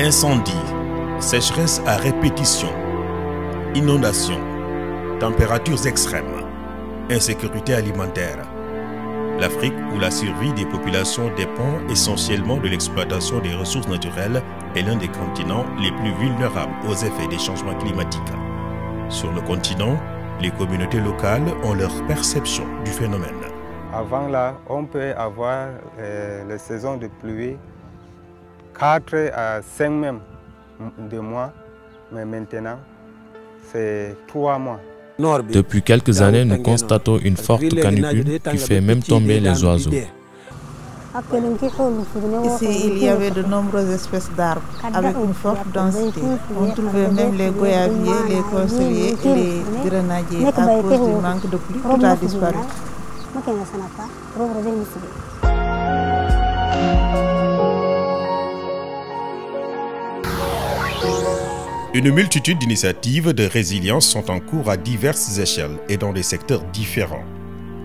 Incendies, sécheresse à répétition, inondations, températures extrêmes, insécurité alimentaire. L'Afrique, où la survie des populations dépend essentiellement de l'exploitation des ressources naturelles, est l'un des continents les plus vulnérables aux effets des changements climatiques. Sur le continent, les communautés locales ont leur perception du phénomène. Avant là, on peut avoir les saisons de pluie 4 à 5 même de mois, mais maintenant c'est 3 mois. Depuis quelques années, nous constatons une forte canicule qui fait même tomber les oiseaux. Ici, il y avait de nombreuses espèces d'arbres avec une forte densité. On trouvait même les goyaviers, les corcelliers et les grenadiers. À cause du manque de pluie, tout a disparu. Une multitude d'initiatives de résilience sont en cours à diverses échelles et dans des secteurs différents.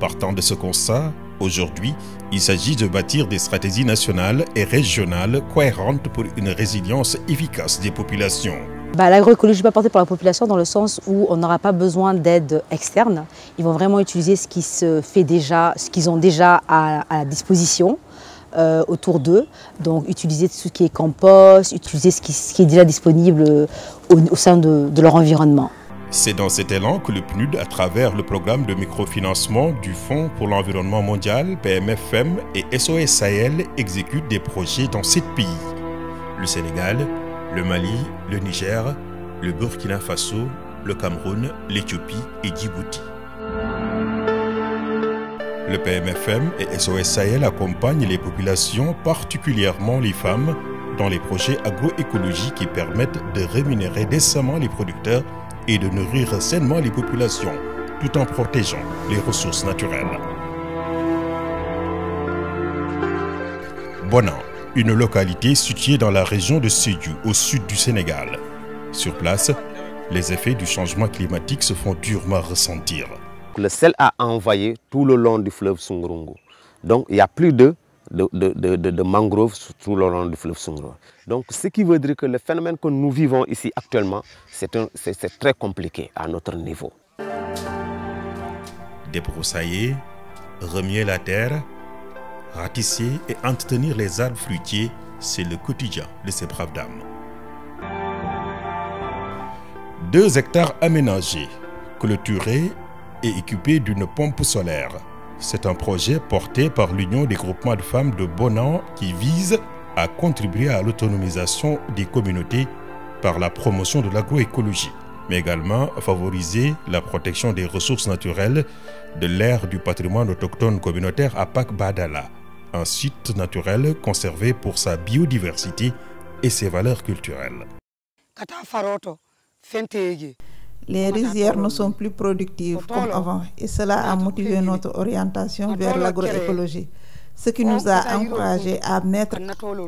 Partant de ce constat, aujourd'hui, il s'agit de bâtir des stratégies nationales et régionales cohérentes pour une résilience efficace des populations. L'agroécologie va porter pour la population dans le sens où on n'aura pas besoin d'aide externe. Ils vont vraiment utiliser ce qui se fait déjà, ce qu'ils ont déjà à la disposition. Autour d'eux, donc utiliser tout ce qui est compost, utiliser ce qui est déjà disponible au sein de leur environnement. C'est dans cet élan que le PNUD, à travers le programme de microfinancement du Fonds pour l'environnement mondial, PMFM et SOS Sahel, exécute des projets dans 7 pays. Le Sénégal, le Mali, le Niger, le Burkina Faso, le Cameroun, l'Éthiopie et Djibouti. Le PMFM et SOS Sahel accompagnent les populations, particulièrement les femmes, dans les projets agroécologiques qui permettent de rémunérer décemment les producteurs et de nourrir sainement les populations, tout en protégeant les ressources naturelles. Bona, une localité située dans la région de Sédhiou, au sud du Sénégal. Sur place, les effets du changement climatique se font durement ressentir. Le sel a envahi tout le long du fleuve Sungurungu. Donc il n'y a plus de mangroves tout le long du fleuve Sungurungu. Donc ce qui veut dire que le phénomène que nous vivons ici actuellement, c'est très compliqué à notre niveau. Débroussailler, remuer la terre, ratisser et entretenir les arbres fruitiers, c'est le quotidien de ces braves dames. 2 hectares aménagés, clôturés et équipé d'une pompe solaire. C'est un projet porté par l'Union des groupements de femmes de Bonan qui vise à contribuer à l'autonomisation des communautés par la promotion de l'agroécologie, mais également à favoriser la protection des ressources naturelles de l'aire du patrimoine autochtone communautaire Apak Badala, un site naturel conservé pour sa biodiversité et ses valeurs culturelles. Les rizières ne sont plus productives comme avant et cela a motivé notre orientation vers l'agroécologie, ce qui nous a encouragés à mettre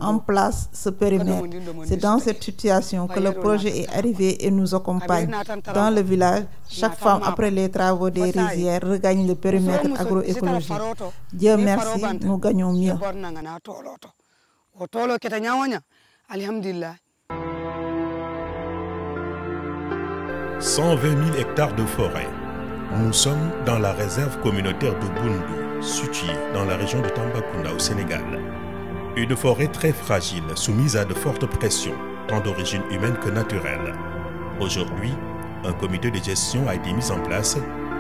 en place ce périmètre. C'est dans cette situation que le projet est arrivé et nous accompagne. Dans le village, chaque femme après les travaux des rizières regagne le périmètre agroécologique. Dieu merci, nous gagnons mieux. 120 000 hectares de forêt. Nous sommes dans la réserve communautaire de Boundou, située dans la région de Tambacounda au Sénégal. Une forêt très fragile, soumise à de fortes pressions, tant d'origine humaine que naturelle. Aujourd'hui, un comité de gestion a été mis en place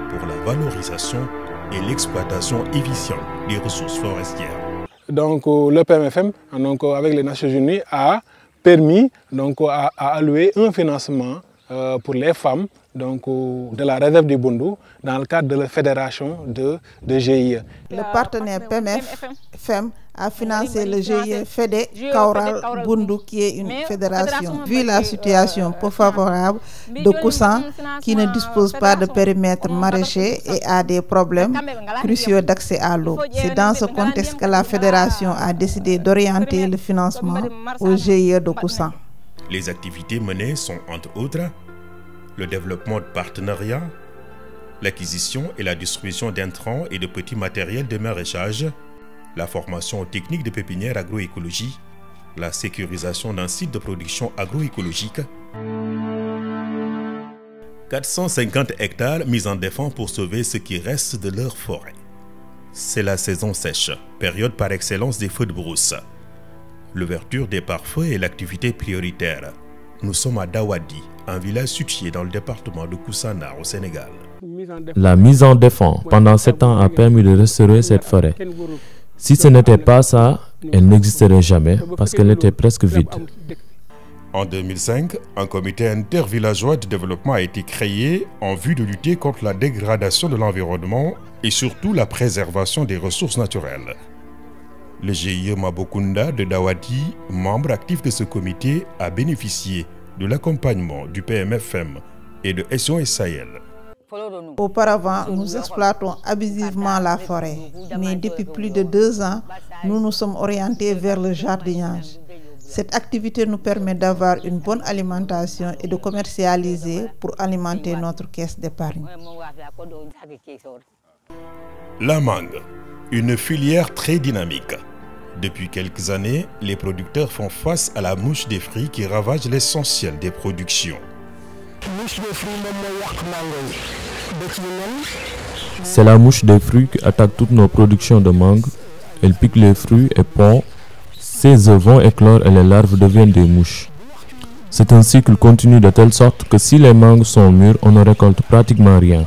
pour la valorisation et l'exploitation efficiente des ressources forestières. Donc le PMFM, donc, avec les Nations Unies, a permis à allouer un financement pour les femmes donc, de la réserve du Boundou dans le cadre de la fédération de GIE. Le partenaire PMFM a financé le GIE Fédé Kaural Boundou qui est une fédération. Vu la situation peu favorable de Koussan qui ne dispose pas de périmètre maraîcher et a des problèmes cruciaux d'accès à l'eau. C'est dans ce contexte que la fédération a décidé d'orienter le financement au GIE de Koussan. Les activités menées sont entre autres le développement de partenariats, l'acquisition et la distribution d'intrants et de petits matériels de maraîchage, la formation technique de pépinière agroécologie, la sécurisation d'un site de production agroécologique, 450 hectares mis en défense pour sauver ce qui reste de leur forêt. C'est la saison sèche, période par excellence des feux de brousse. L'ouverture des pare-feux est l'activité prioritaire. Nous sommes à Dawadi, un village situé dans le département de Koussanar au Sénégal. La mise en défense pendant 7 ans a permis de restaurer cette forêt. Si ce n'était pas ça, elle n'existerait jamais parce qu'elle était presque vide. En 2005, un comité intervillageois de développement a été créé en vue de lutter contre la dégradation de l'environnement et surtout la préservation des ressources naturelles. Le GIE Mabokunda de Dawadi, membre actif de ce comité, a bénéficié de l'accompagnement du PMFM et de SOS Sahel. Auparavant, nous exploitons abusivement la forêt, mais depuis plus de 2 ans, nous nous sommes orientés vers le jardinage. Cette activité nous permet d'avoir une bonne alimentation et de commercialiser pour alimenter notre caisse d'épargne. La mangue, une filière très dynamique. Depuis quelques années, les producteurs font face à la mouche des fruits qui ravage l'essentiel des productions. C'est la mouche des fruits qui attaque toutes nos productions de mangue. Elle pique les fruits et pond. Ces œufs vont éclore et les larves deviennent des mouches. C'est un cycle continu de telle sorte que si les mangues sont mûres, on ne récolte pratiquement rien.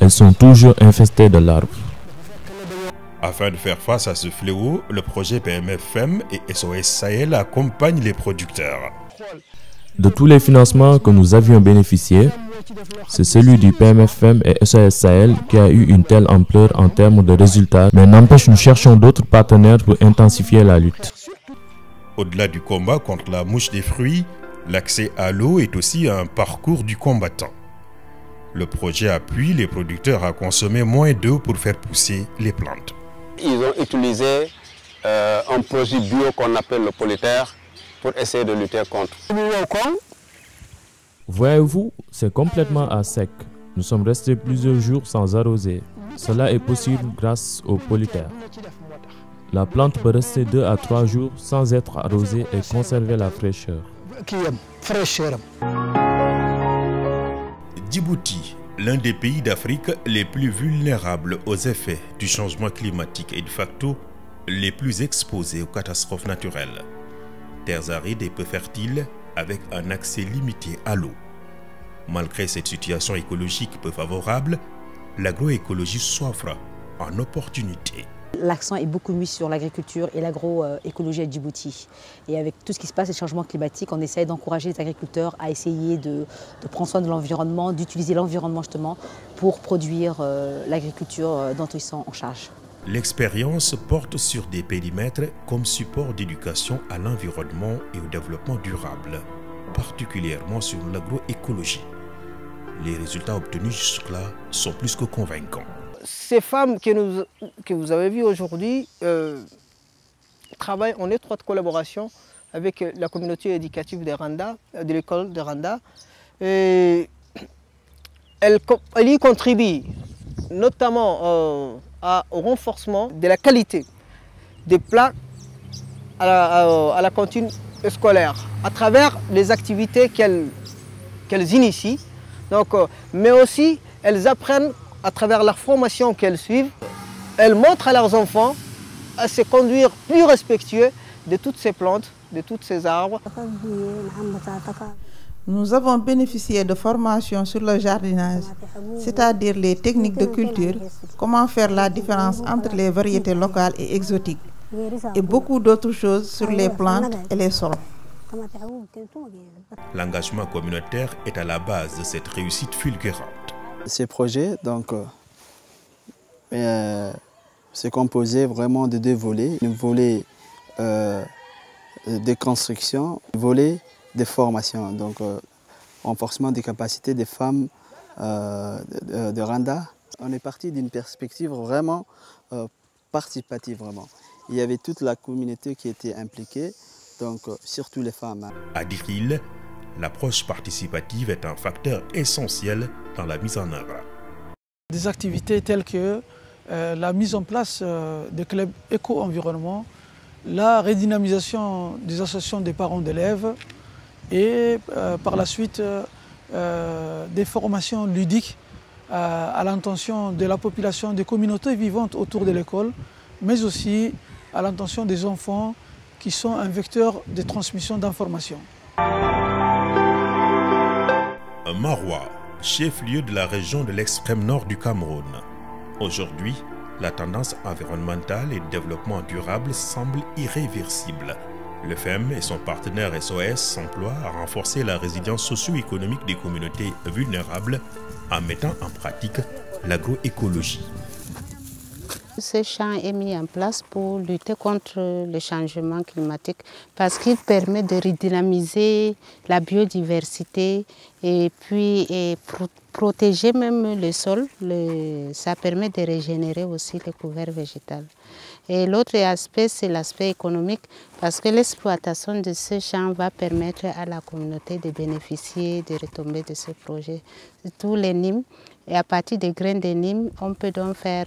Elles sont toujours infestées de larves. Afin de faire face à ce fléau, le projet PMFM et SOS Sahel accompagnent les producteurs. De tous les financements que nous avions bénéficiés, c'est celui du PMFM et SOS Sahel qui a eu une telle ampleur en termes de résultats, mais n'empêche, nous cherchons d'autres partenaires pour intensifier la lutte. Au-delà du combat contre la mouche des fruits, l'accès à l'eau est aussi un parcours du combattant. Le projet appuie les producteurs à consommer moins d'eau pour faire pousser les plantes. Ils ont utilisé un produit bio qu'on appelle le polyterre pour essayer de lutter contre. Voyez-vous, c'est complètement à sec. Nous sommes restés plusieurs jours sans arroser. Cela est possible grâce au polyterre. La plante peut rester 2 à 3 jours sans être arrosée et conserver la fraîcheur. Djibouti, l'un des pays d'Afrique les plus vulnérables aux effets du changement climatique et de facto les plus exposés aux catastrophes naturelles. Terres arides et peu fertiles avec un accès limité à l'eau. Malgré cette situation écologique peu favorable, l'agroécologie s'offre en opportunité. L'accent est beaucoup mis sur l'agriculture et l'agroécologie à Djibouti. Et avec tout ce qui se passe, les changements climatiques, on essaie d'encourager les agriculteurs à essayer de prendre soin de l'environnement, d'utiliser l'environnement justement pour produire l'agriculture dont ils sont en charge. L'expérience porte sur des périmètres comme support d'éducation à l'environnement et au développement durable, particulièrement sur l'agroécologie. Les résultats obtenus jusque-là sont plus que convaincants. Ces femmes que vous avez vues aujourd'hui travaillent en étroite collaboration avec la communauté éducative de Randa, de l'école de Randa. Et elles y contribuent notamment au renforcement de la qualité des plats à la cantine scolaire à travers les activités qu'elles initient. Donc, mais aussi, elles apprennent à travers leur formation qu'elles suivent, elles montrent à leurs enfants à se conduire plus respectueux de toutes ces plantes, de tous ces arbres. Nous avons bénéficié de formations sur le jardinage, c'est-à-dire les techniques de culture, comment faire la différence entre les variétés locales et exotiques, et beaucoup d'autres choses sur les plantes et les sols. L'engagement communautaire est à la base de cette réussite fulgurante. Ces projets, donc, c'est composé vraiment de 2 volets. Un volet de construction, un volet de formation, donc renforcement des capacités des femmes de Randa. On est parti d'une perspective vraiment participative. Vraiment. Il y avait toute la communauté qui était impliquée, donc surtout les femmes. À Dikil, l'approche participative est un facteur essentiel dans la mise en œuvre. Des activités telles que la mise en place de clubs éco-environnement, la redynamisation des associations des parents d'élèves et par la suite des formations ludiques à l'intention de la population, des communautés vivantes autour de l'école, mais aussi à l'intention des enfants qui sont un vecteur de transmission d'informations. Maroua, chef-lieu de la région de l'extrême nord du Cameroun. Aujourd'hui, la tendance environnementale et de développement durable semble irréversible. Le FEM et son partenaire SOS s'emploient à renforcer la résilience socio-économique des communautés vulnérables en mettant en pratique l'agroécologie. Ce champ est mis en place pour lutter contre le changement climatique parce qu'il permet de redynamiser la biodiversité et puis protéger même le sol. Ça permet de régénérer aussi les couverts végétaux. Et l'autre aspect, c'est l'aspect économique parce que l'exploitation de ce champ va permettre à la communauté de bénéficier des retombées de ce projet. Tous les Nîmes. Et à partir des graines de Nîmes, on peut donc faire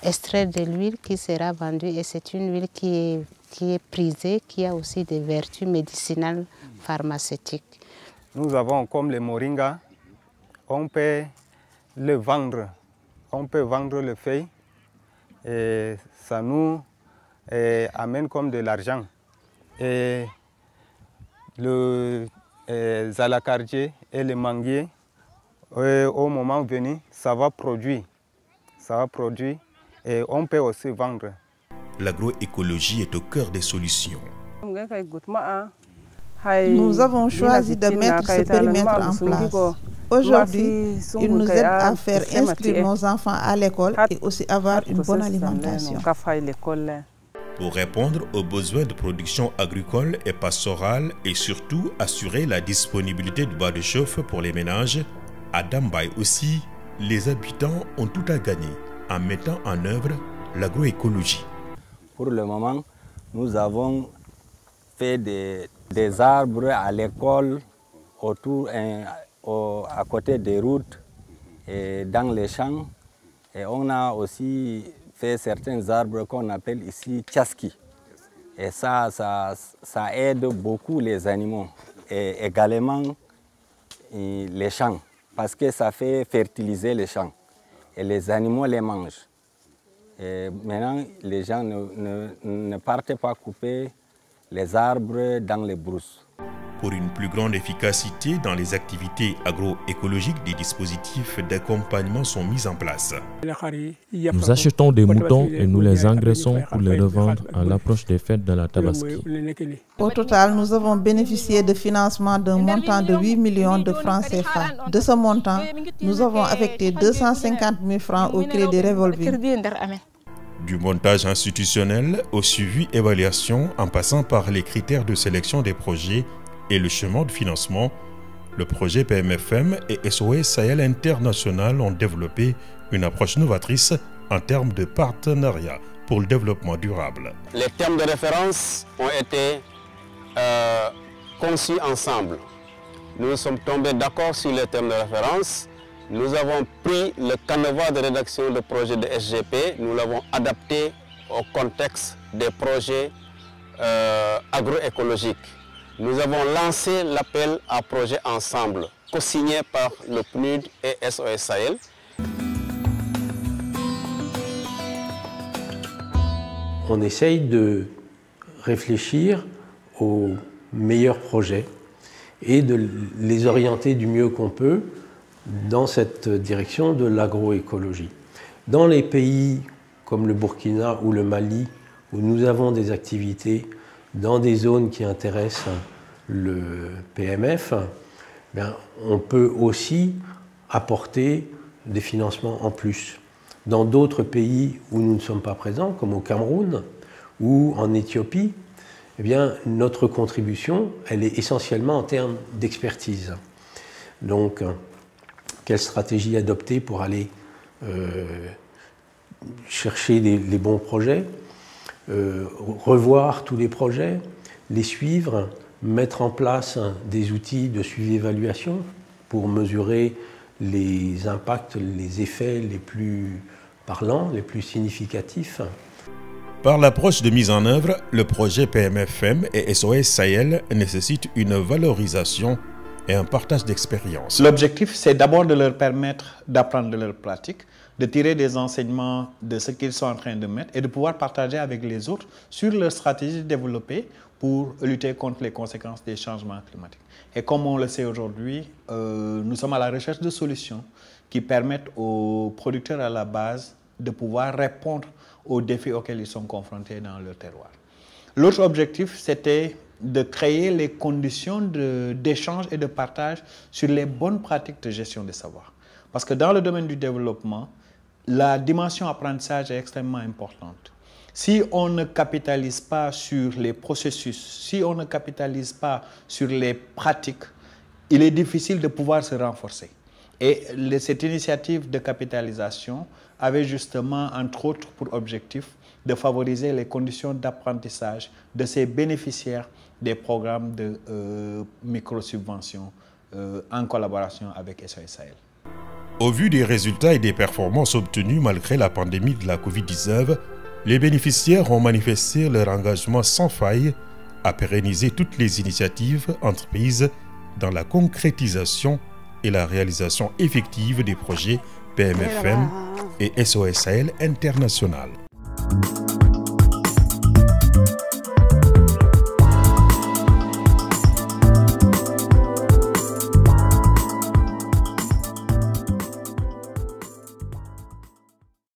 extraire de l'huile qui sera vendue. Et c'est une huile qui est prisée, qui a aussi des vertus médicinales pharmaceutiques. Nous avons comme le moringa, on peut le vendre. On peut vendre le feuille et ça nous amène comme de l'argent. Et le zalacardier et le manguier, au moment venu, ça va produire et on peut aussi vendre. L'agroécologie est au cœur des solutions. Nous avons choisi de mettre ce périmètre en place. Aujourd'hui, il nous aide à faire inscrire nos enfants à l'école et aussi avoir une bonne alimentation. Pour répondre aux besoins de production agricole et pastorale et surtout assurer la disponibilité du bois de chauffe pour les ménages, à Dambaye aussi, les habitants ont tout à gagner en mettant en œuvre l'agroécologie. Pour le moment, nous avons fait des arbres à l'école, à côté des routes et dans les champs. Et on a aussi fait certains arbres qu'on appelle ici tchaski. Et ça aide beaucoup les animaux et également les champs. Parce que ça fait fertiliser les champs et les animaux les mangent. Et maintenant, les gens ne partent pas couper les arbres dans les brousses. Pour une plus grande efficacité dans les activités agroécologiques, des dispositifs d'accompagnement sont mis en place. Nous achetons des moutons et nous les engraissons pour les revendre à l'approche des fêtes de la Tabaski. Au total, nous avons bénéficié de financement d'un montant de 8 millions de francs CFA. De ce montant, nous avons affecté 250 000 francs au crédit revolving. Du montage institutionnel au suivi-évaluation en passant par les critères de sélection des projets et le chemin de financement, le projet PMFM et SOS Sahel International ont développé une approche novatrice en termes de partenariat pour le développement durable. Les termes de référence ont été conçus ensemble. Nous sommes tombés d'accord sur les termes de référence. Nous avons pris le canevas de rédaction de projet de SGP, nous l'avons adapté au contexte des projets agroécologiques. Nous avons lancé l'appel à projet ensemble, co-signé par le PNUD et SOS Sahel. On essaye de réfléchir aux meilleurs projets et de les orienter du mieux qu'on peut dans cette direction de l'agroécologie. Dans les pays comme le Burkina ou le Mali, où nous avons des activités dans des zones qui intéressent le PMF, on peut aussi apporter des financements en plus. Dans d'autres pays où nous ne sommes pas présents, comme au Cameroun ou en Éthiopie, notre contribution, elle est essentiellement en termes d'expertise. Donc, quelle stratégie adopter pour aller chercher les bons projets, revoir tous les projets, les suivre, mettre en place des outils de suivi-évaluation pour mesurer les impacts, les effets les plus parlants, les plus significatifs. Par l'approche de mise en œuvre, le projet PMFM et SOS Sahel nécessitent une valorisation et un partage d'expérience. L'objectif, c'est d'abord de leur permettre d'apprendre de leur pratique, de tirer des enseignements de ce qu'ils sont en train de mettre et de pouvoir partager avec les autres sur leur stratégie développée pour lutter contre les conséquences des changements climatiques. Et comme on le sait aujourd'hui, nous sommes à la recherche de solutions qui permettent aux producteurs à la base de pouvoir répondre aux défis auxquels ils sont confrontés dans leur terroir. L'autre objectif, c'était de créer les conditions d'échange et de partage sur les bonnes pratiques de gestion des savoirs. Parce que dans le domaine du développement, la dimension apprentissage est extrêmement importante. Si on ne capitalise pas sur les processus, si on ne capitalise pas sur les pratiques, il est difficile de pouvoir se renforcer. Et cette initiative de capitalisation avait justement, entre autres, pour objectif de favoriser les conditions d'apprentissage de ces bénéficiaires des programmes de micro-subventions en collaboration avec SOS Sahel. Au vu des résultats et des performances obtenues malgré la pandémie de la Covid-19, les bénéficiaires ont manifesté leur engagement sans faille à pérenniser toutes les initiatives entreprises dans la concrétisation et la réalisation effective des projets PMFM et SOS Sahel International.